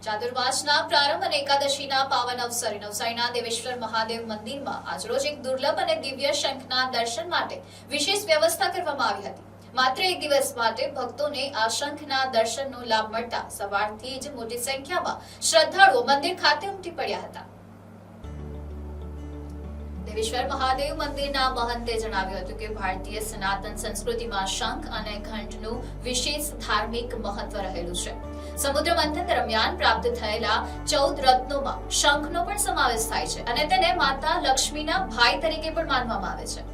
ચાતુર્માસના પ્રારંભ અને એકાદશીના પાવન અવસરે નવસારીના દેવેશ્વર મહાદેવ મંદિરમાં આજરોજ એક દુર્લભ અને દિવ્ય શંખના દર્શન માટે વિશેષ વ્યવસ્થા કરવામાં આવી હતી। માત્ર એક દિવસ માટે ભક્તોને આ શંખના દર્શનનો લાભ મળતા સવારથી જ મોટી સંખ્યામાં શ્રદ્ધાળુઓ મંદિર ખાતે ઉમટી પડ્યા હતા। દેવેશ્વર મહાદેવ મંદિરના મહંતે જણાવ્યું હતું કે ભારતીય સનાતન સંસ્કૃતિમાં શંખ અને ઘંટનું વિશેષ ધાર્મિક મહત્વ રહેલું છે। સમુદ્ર મંથન દરમિયાન પ્રાપ્ત થયેલા 14 રત્નોમાં શંખનો પણ સમાવેશ થાય છે અને તેને માતા લક્ષ્મીના ભાઈ તરીકે પણ માનવામાં આવે છે।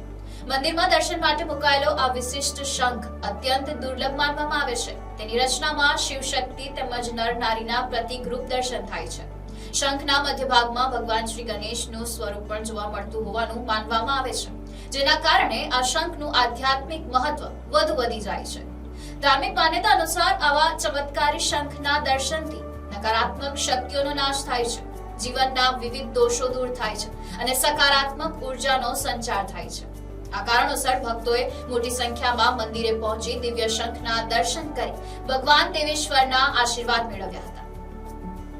મંદિરમાં દર્શન માટે મુકાયેલો આ વિશિષ્ટ શંખ અત્યંત દુર્લભ માનવામાં આવે છે। તેની રચનામાં શિવ શક્તિ તેમજ નર નારીના પ્રતિકરૂપ દર્શન થાય છે। શંખના મધ્ય ભાગમાં ભગવાન શ્રી ગણેશનું સ્વરૂપ પણ જોવા મળતું હોવાનું માનવામાં આવે છે, જેના કારણે આ શંખનું આધ્યાત્મિક મહત્વ વધુ વધી જાય છે। ધાર્મિક માન્યતા અનુસાર આવા ચમત્કારી શંખના દર્શનથી નકારાત્મક શક્તિઓનો નાશ થાય છે, જીવનના વિવિધ દોષો દૂર થાય છે અને સકારાત્મક ઉર્જાનો સંચાર થાય છે। આ કારણોસર ભક્તોએ મોટી સંખ્યામાં મંદિરે પહોંચી દિવ્ય શંખના દર્શન કરી ભગવાન દેવેશ્વરના આશીર્વાદ મેળવ્યા હતા।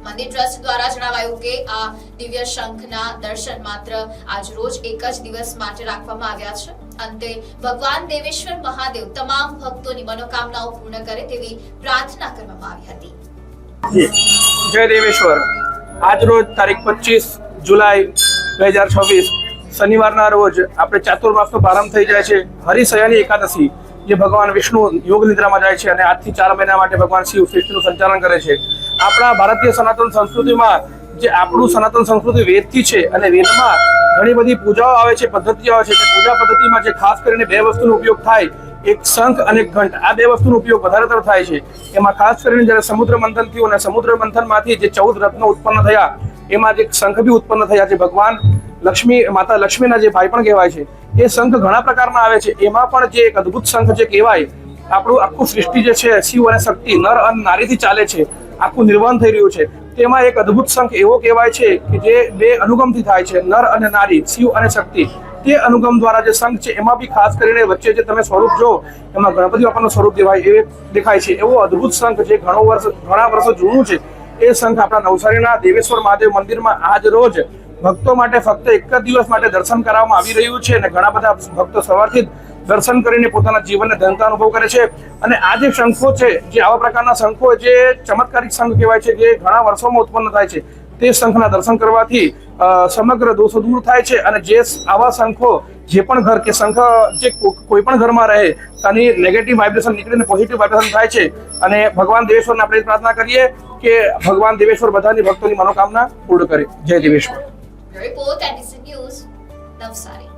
મંદિર ટ્રસ્ટ દ્વારા જણાવાયું કે આ દિવ્ય શંખના દર્શન માત્ર આજ રોજ એક જ દિવસ માટે રાખવામાં આવ્યા છે। અંતે ભગવાન દેવેશ્વર મહાદેવ તમામ ભક્તોની મનોકામનાઓ પૂર્ણ કરે તેવી પ્રાર્થના કરવામાં આવી હતી। જય દેવેશ્વર। આજ રોજ તારીખ 25 જુલાઈ 2026 શનિવારના રોજ આપણે ચાતુર્માસનો પ્રારંભ થઈ જાય છે। હરિશયની એકાદશી જે ભગવાન વિષ્ણુ યોગ નિદ્રામાં જાય છે અને આજથી 4 મહિના માટે ભગવાન શિવ સૃષ્ટિનું સંચાલન કરે છે। આપણા ભારતીય સનાતન સંસ્કૃતિમાં જે આપણું સનાતન સંસ્કૃતિ વેદથી છે અને વેદમાં ઘણી બધી પૂજાઓ આવે છે, પદ્ધતિઓ આવે છે। પૂજા પદ્ધતિમાં જે ખાસ કરીને 2 વસ્તુનો ઉપયોગ થાય, એક શંખ અને ઘંટ, આ 2 વસ્તુનો ઉપયોગ વધારેતર થાય છે। એમાં ખાસ કરીને જ્યારે સમુદ્ર મંથન થયું અને સમુદ્ર મંથનમાંથી જે 14 રત્નો ઉત્પન્ન થયા એમાં જે શંખ બી ઉત્પન્ન થયા છે। ભગવાન લક્ષ્મી, માતા લક્ષ્મીના જે ભાઈ પણ કહેવાય છે, એ શંખ ઘણા પ્રકારના આવે છે। એમાં પણ જે એક અદ્ભુત શંખ જે કહેવાય, આપણું આખું સૃષ્ટિ જે છે શિવ અને શક્તિ, નર અને નારીથી ચાલે છે, આખું નિર્માણ થઈ રહ્યું છે, તેમાં એક અદ્ભુત શંખ એવો કહેવાય છે કે જે 2 અનુગમથી થાય છે, નર અને નારી, શિવ અને શક્તિ। તે અનુગમ દ્વારા જે શંખ છે એમાં બી ખાસ કરીને વચ્ચે જે તમે સ્વરૂપ જો એમાં ગણપતિ બાપાનું સ્વરૂપ દેખાય છે, એવો અદ્ભુત શંખ જે ઘણા વર્ષો જૂનું છે। એ શંખ આપણા નવસારીના દેવેશ્વર મહાદેવ મંદિરમાં આજ રોજ ભક્તો માટે ફક્ત એક જ દિવસ માટે દર્શન કરાવવામાં આવી રહ્યું છે અને ઘણા બધા ભક્તો સવારથી જ દર્શન કરીને પોતાના જીવનને ધન્યતા અનુભવ કરે છે। અને આ જે શંખો છે, જે આવા પ્રકારના શંખો જે ચમત્કારિક શંખ કહેવાય છે, જે ઘણા વર્ષોમાં ઉત્પન્ન થાય છે, તે શંખના દર્શન કરવાથી સમગ્ર દોષો દૂર થાય છે। અને જે આવા શંખો જે પણ ઘર કે શંખ જે કોઈ પણ ઘરમાં રહે તેની નેગેટિવ વાઇબ્રેશન નીકળીને પોઝિટિવ વાઇબ્રેશન થાય છે। અને ભગવાન દેવેશ્વરને આપણે પ્રાર્થના કરીએ કે ભગવાન દેવેશ્વર બધાની ભક્તોની મનોકામના પૂર્ણ કરે। જય Deveshwar. Report NDC news, Navsari.